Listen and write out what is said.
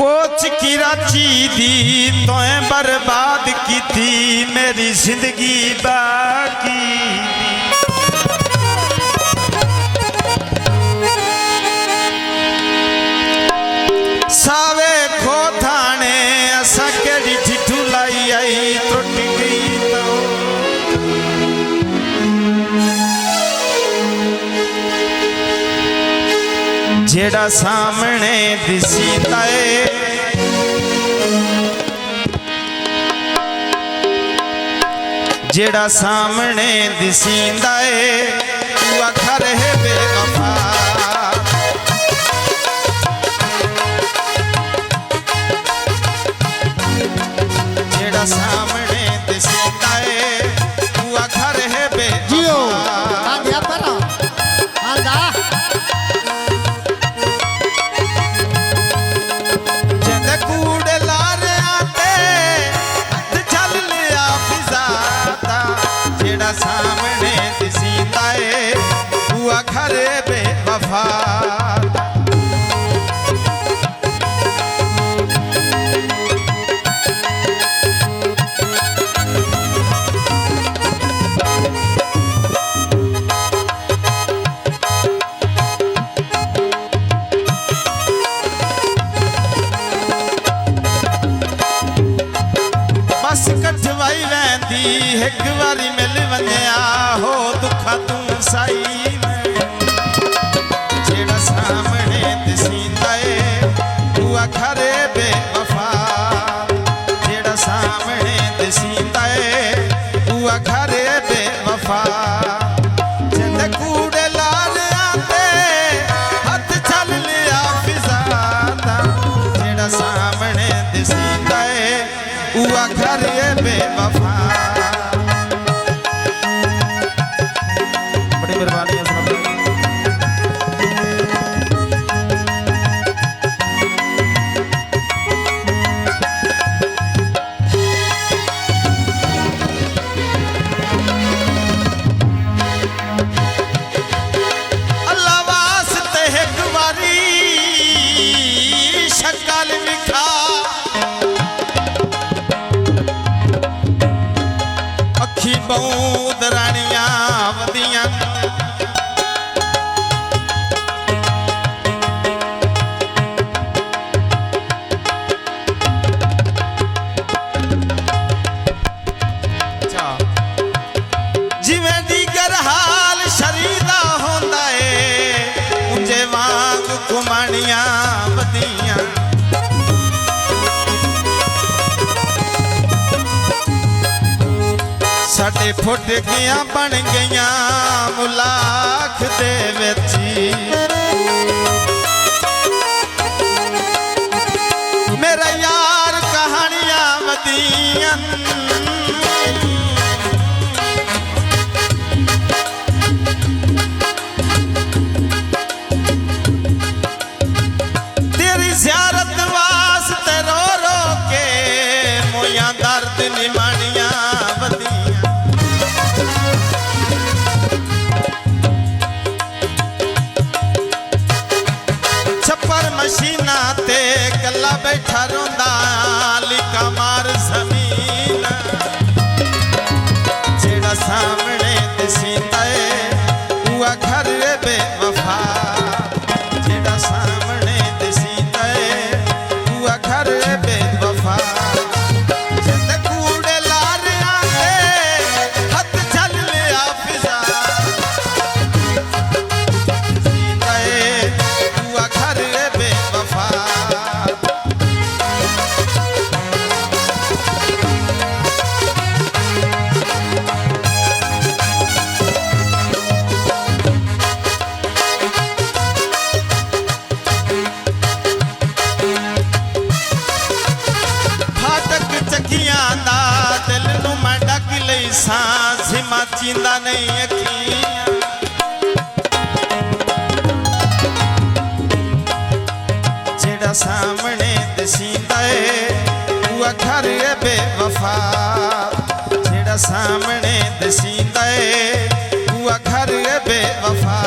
coach की राची दी तोए बर्बाद की थी मेरी जिंदगी बाकी सावे खो थाने असा केड़ी ठिठू लाई आई त्रुट गई तो जेड़ा सामने दिसीता है जेड़ा सामने दिसींदा है तू आखर है बेवफा जेड़ा सामने दिसींदा है तू आखर है बेवफा दिया परा आंदा जद कूड़े लारे आते हथ चल लिया फिजाता जेड़ा सामने दिसींदा है तू आखर है बेवफा कटवाई वैंदी एक बारी मिल वन्या हो दुखा तू साई जेड़ा सामने दिसींदा है तू आखर बेवफा जेड़ा सामने दिसींदा है तू आखर बेवफा जिंद कूड़े लाल आते हथ चल लिया फिजादा जेड़ा सामने दिसींदा है तू आखर बेवफा बड़ी मेहरबानी है अल्लाह वास्ते एक बारी शक्ल विखा बहुत रानियां वदियां जिवें दीगर हाल शरीदा होंदा है उंजे वांग घुमानियां वदियां साडे फुट गया बन गया मुलाख दे विच मेरा यार कहानियां वदियां तेरी ज़ियारत वास्ते रो रो के मोया दर्द निमानियां मशीना ते कला बैठा रोंदा लिका मार जमीन जेड़ा सामने दिसींदा है तू आखर बेवफा जेड़ा सामने दिसींदा है तू आखर बेवफा जिंद कूड़े लारे आते हथ चल लिया फिजा दिसींदा है तू आखर सांस माचींदा नहीं अखियां जेड़ा सामने दिसींदा है तू आखर बेवफा जेड़ा सामने दिसींदा है तू आखर बेवफा